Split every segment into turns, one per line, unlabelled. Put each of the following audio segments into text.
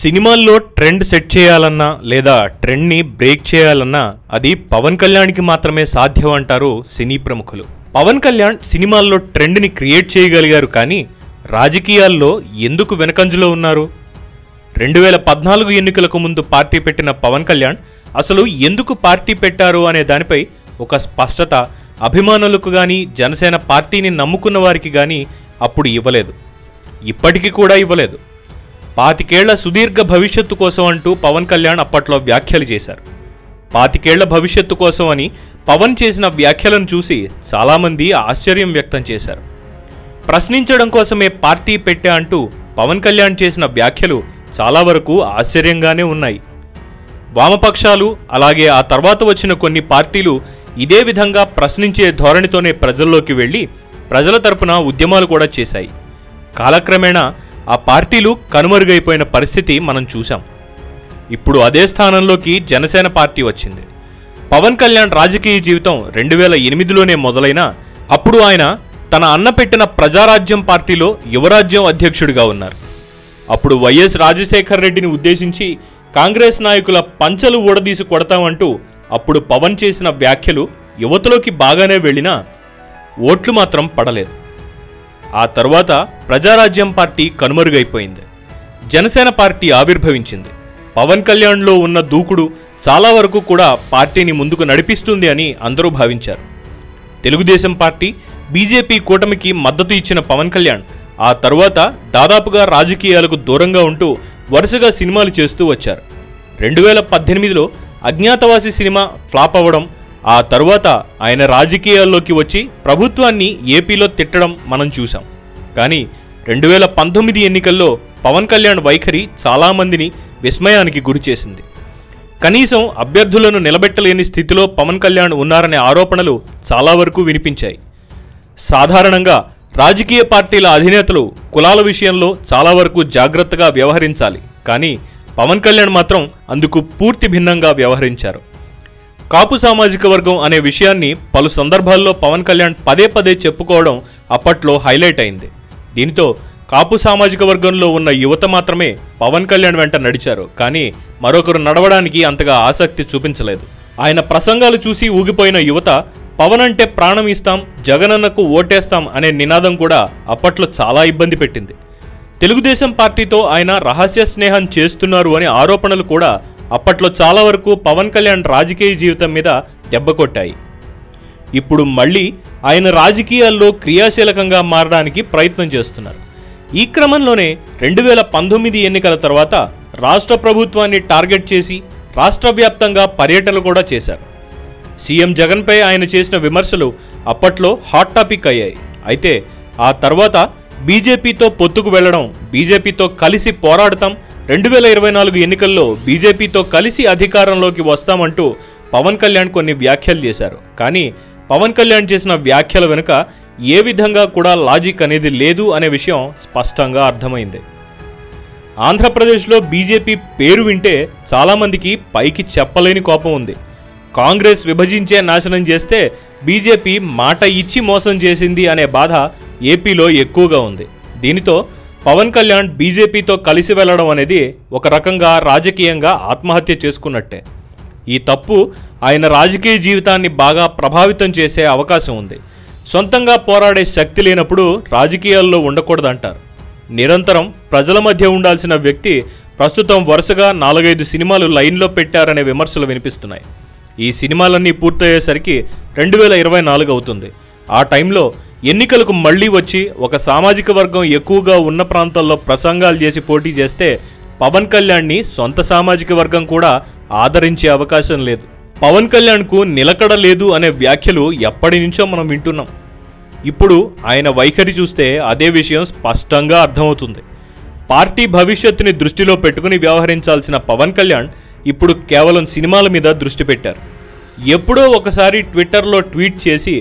సినిమాల్లో trend set చేయాలన్నా లేదా ట్రెండ్ని బ్రేక్ చేయాలన్నా అది పవన్ కళ్యాణ్కి మాత్రమే సాధ్యం అంటారు సినీ ప్రముఖులు. పవన్ కళ్యాణ్ సినిమాల్లో ట్రెండ్ని క్రియేట్ చేయగలిగారు, కానీ రాజకీయాల్లో ఎందుకు వెనకంజలో ఉన్నారు? 2014 ఎన్నికలకు ముందు పార్టీ పెట్టిన పవన్ కళ్యాణ్ అసలు ఎందుకు పార్టీ పెట్టారు అనే దానిపై ఒక స్పష్టత అభిమానులకు కానీ జనసేన పార్టీని నమ్ముకున్న వారికి కానీ అప్పుడు ఇవ్వలేదు, ఇప్పటికీ కూడా ఇవ్వలేదు. 25 ఏళ్ల సుదీర్ఘ భవిష్యత్తు కోసం అంటూ పవన్ కళ్యాణ్ అప్పట్లో వ్యాఖ్యలు చేశారు. 25 ఏళ్ల భవిష్యత్తు కోసం అని పవన్ చేసిన వ్యాఖ్యలను చూసి చాలామంది ఆశ్చర్యం వ్యక్తం చేశారు. ప్రశ్నించడం కోసమే పార్టీ పెట్టా అంటూ పవన్ కళ్యాణ్ చేసిన వ్యాఖ్యలు చాలా వరకు ఆశ్చర్యంగానే ఉన్నాయి. వామపక్షాలు అలాగే ఆ తర్వాత వచ్చిన కొన్ని పార్టీలు ఇదే విధంగా ప్రశ్నించే ధోరణితోనే ప్రజల్లోకి వెళ్ళి ప్రజల తరపున ఉద్యమాలు కూడా చేశాయి. కాలక్రమేణా ఆ పార్టీలు కనుమరుగైపోయిన పరిస్థితి మనం చూసాం. ఇప్పుడు అదే స్థానంలోకి జనసేన పార్టీ వచ్చింది. పవన్ కళ్యాణ్ రాజకీయ జీవితం 2008లోనే మొదలైనా అప్పుడు ఆయన తన అన్న పెట్టిన ప్రజారాజ్యం పార్టీలో యువరాజ్యం అధ్యక్షుడిగా ఉన్నారు. అప్పుడు వైఎస్ రాజశేఖర్ రెడ్డిని ఉద్దేశించి కాంగ్రెస్ నాయకుల పంచలు ఊడదీసి కొడతామంటూ అప్పుడు పవన్ చేసిన వ్యాఖ్యలు యువతలోకి బాగానే వెళ్ళినా ఓట్లు మాత్రం పడలేదు. ఆ తర్వాత ప్రజారాజ్యం పార్టీ కనుమరుగైపోయింది. జనసేన పార్టీ ఆవిర్భవించింది. పవన్ కళ్యాణ్లో ఉన్న దూకుడు చాలా వరకు కూడా పార్టీని ముందుకు నడిపిస్తుంది అని అందరూ భావించారు. తెలుగుదేశం పార్టీ, బీజేపీ కూటమికి మద్దతు ఇచ్చిన పవన్ కళ్యాణ్ ఆ తరువాత దాదాపుగా రాజకీయాలకు దూరంగా ఉంటూ వరుసగా సినిమాలు చేస్తూ వచ్చారు. 2018లో అజ్ఞాతవాసి సినిమా ఫ్లాప్ అవ్వడం, ఆ తరువాత ఆయన రాజకీయాల్లోకి వచ్చి ప్రభుత్వాన్ని ఏపీలో తిట్టడం మనం చూసాం. కానీ 2019 ఎన్నికల్లో పవన్ కళ్యాణ్ వైఖరి చాలామందిని విస్మయానికి గురిచేసింది. కనీసం అభ్యర్థులను నిలబెట్టలేని స్థితిలో పవన్ కళ్యాణ్ ఉన్నారనే ఆరోపణలు చాలా వరకు వినిపించాయి. సాధారణంగా రాజకీయ పార్టీల అధినేతలు కులాల విషయంలో చాలా వరకు జాగ్రత్తగా వ్యవహరించాలి, కానీ పవన్ కళ్యాణ్ మాత్రం అందుకు పూర్తి భిన్నంగా వ్యవహరించారు. కాపు సామాజిక వర్గం అనే విషయాన్ని పలు సందర్భాల్లో పవన్ కళ్యాణ్ పదే పదే చెప్పుకోవడం అప్పట్లో హైలైట్ అయింది. దీనితో కాపు సామాజిక వర్గంలో ఉన్న యువత మాత్రమే పవన్ కళ్యాణ్ వెంట నడిచారు, కానీ మరొకరు నడవడానికి అంతగా ఆసక్తి చూపించలేదు. ఆయన ప్రసంగాలు చూసి ఊగిపోయిన యువత పవన్ అంటే ప్రాణం ఇస్తాం, జగనన్నకు ఓటేస్తాం అనే నినాదం కూడా అప్పట్లో చాలా ఇబ్బంది పెట్టింది. తెలుగుదేశం పార్టీతో ఆయన రహస్య స్నేహం చేస్తున్నారు అనే ఆరోపణలు కూడా అప్పట్లో చాలా వరకు పవన్ కళ్యాణ్ రాజకీయ జీవితం మీద దెబ్బ కొట్టాయి. ఇప్పుడు మళ్ళీ ఆయన రాజకీయాల్లో క్రియాశీలకంగా మారడానికి ప్రయత్నం చేస్తున్నారు. ఈ క్రమంలోనే 2019 ఎన్నికల తర్వాత రాష్ట్ర ప్రభుత్వాన్ని టార్గెట్ చేసి రాష్ట్ర వ్యాప్తంగా పర్యటనలు కూడా చేశారు. సీఎం జగన్పై ఆయన చేసిన విమర్శలు అప్పట్లో హాట్ టాపిక్ అయ్యాయి. అయితే ఆ తర్వాత బీజేపీతో పొత్తుకు వెళ్లడం, బీజేపీతో కలిసి పోరాడతాం, 2024 ఎన్నికల్లో బీజేపీతో కలిసి అధికారంలోకి వస్తామంటూ పవన్ కళ్యాణ్ కొన్ని వ్యాఖ్యలు చేశారు. కానీ పవన్ కళ్యాణ్ చేసిన వ్యాఖ్యల వెనుక ఏ విధంగా కూడా లాజిక్ అనేది లేదు అనే విషయం స్పష్టంగా అర్థమైంది. ఆంధ్రప్రదేశ్లో బీజేపీ పేరు వింటే చాలామందికి పైకి చెప్పలేని కోపం ఉంది. కాంగ్రెస్ విభజించే నాశనం చేస్తే బీజేపీ మాట ఇచ్చి మోసం చేసింది అనే బాధ ఏపీలో ఎక్కువగా ఉంది. దీనితో పవన్ కళ్యాణ్ బీజేపీతో కలిసి వెళ్లడం అనేది ఒక రకంగా రాజకీయంగా ఆత్మహత్య చేసుకున్నట్టే. ఈ తప్పు ఆయన రాజకీయ జీవితాన్ని బాగా ప్రభావితం చేసే అవకాశం ఉంది. సొంతంగా పోరాడే శక్తి లేనప్పుడు రాజకీయాల్లో ఉండకూడదంటారు. నిరంతరం ప్రజల మధ్య ఉండాల్సిన వ్యక్తి ప్రస్తుతం వరుసగా 4-5 సినిమాలు లైన్లో పెట్టారనే విమర్శలు వినిపిస్తున్నాయి. ఈ సినిమాలన్నీ పూర్తయ్యేసరికి 2024 అవుతుంది. ఆ టైంలో ఎన్నికలకు మళ్లీ వచ్చి ఒక సామాజిక వర్గం ఎక్కువగా ఉన్న ప్రాంతాల్లో ప్రసంగాలు చేసి పోటీ చేస్తే పవన్ కళ్యాణ్ని సొంత సామాజిక వర్గం కూడా ఆదరించే అవకాశం లేదు. పవన్ కళ్యాణ్కు నిలకడ లేదు అనే వ్యాఖ్యలు ఎప్పటి నుంచో మనం వింటున్నాం. ఇప్పుడు ఆయన వైఖరి చూస్తే అదే విషయం స్పష్టంగా అర్థమవుతుంది. పార్టీ భవిష్యత్తుని దృష్టిలో పెట్టుకుని వ్యవహరించాల్సిన పవన్ కళ్యాణ్ ఇప్పుడు కేవలం సినిమాల మీద దృష్టి పెట్టారు. ఎప్పుడో ఒకసారి ట్విట్టర్లో ట్వీట్ చేసి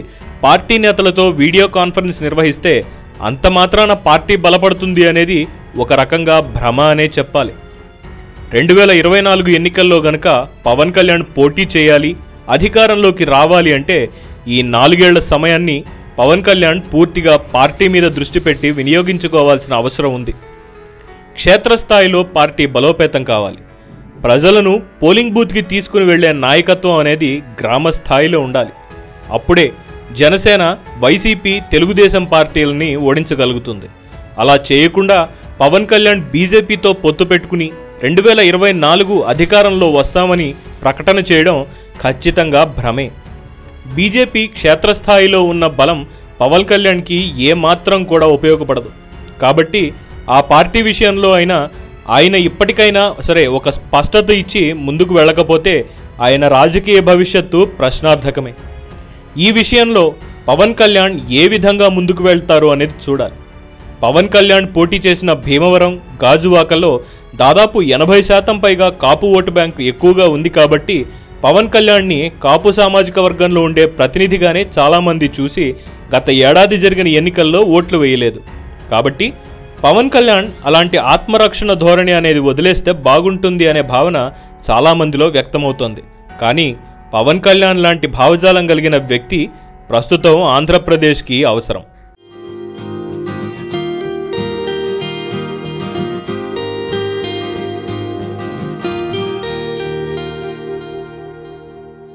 పార్టీ నేతలతో వీడియో కాన్ఫరెన్స్ నిర్వహిస్తే అంత మాత్రాన పార్టీ బలపడుతుంది అనేది ఒక రకంగా భ్రమ అనే చెప్పాలి. 2024 ఎన్నికల్లో గనక పవన్ కళ్యాణ్ పోటీ చేయాలి, అధికారంలోకి రావాలి అంటే ఈ 4 ఏళ్ల సమయాన్ని పవన్ కళ్యాణ్ పూర్తిగా పార్టీ మీద దృష్టి పెట్టి వినియోగించుకోవాల్సిన అవసరం ఉంది. క్షేత్రస్థాయిలో పార్టీ బలోపేతం కావాలి. ప్రజలను పోలింగ్ బూత్కి తీసుకుని వెళ్లే నాయకత్వం అనేది గ్రామ స్థాయిలో ఉండాలి. అప్పుడే జనసేన, వైసీపీ, తెలుగుదేశం పార్టీలని ఓడించగలుగుతుంది. అలా చేయకుండా పవన్ కళ్యాణ్ బీజేపీతో పొత్తు పెట్టుకుని 2024 అధికారంలో వస్తామని ప్రకటన చేయడం ఖచ్చితంగా భ్రమే. బీజేపీ క్షేత్రస్థాయిలో ఉన్న బలం పవన్ కళ్యాణ్కి ఏమాత్రం కూడా ఉపయోగపడదు. కాబట్టి ఆ పార్టీ విషయంలో ఆయన ఇప్పటికైనా సరే ఒక స్పష్టత ఇచ్చి ముందుకు వెళ్ళకపోతే ఆయన రాజకీయ భవిష్యత్తు ప్రశ్నార్థకమే. ఈ విషయంలో పవన్ కళ్యాణ్ ఏ విధంగా ముందుకు వెళ్తారు అనేది చూడాలి. పవన్ కళ్యాణ్ పోటీ చేసిన భీమవరం, గాజువాకలో దాదాపు 80% పైగా కాపు ఓటు బ్యాంకు ఎక్కువగా ఉంది. కాబట్టి పవన్ కళ్యాణ్ని కాపు సామాజిక వర్గంలో ఉండే ప్రతినిధిగానే చాలామంది చూసి గత ఏడాది జరిగిన ఎన్నికల్లో ఓట్లు వేయలేదు. కాబట్టి పవన్ కళ్యాణ్ అలాంటి ఆత్మరక్షణ ధోరణి అనేది వదిలేస్తే బాగుంటుంది అనే భావన చాలామందిలో వ్యక్తమవుతోంది. కానీ పవన్ కళ్యాణ్ లాంటి భావజాలం కలిగిన వ్యక్తి ప్రస్తుతం ఆంధ్రప్రదేశ్కి అవసరం.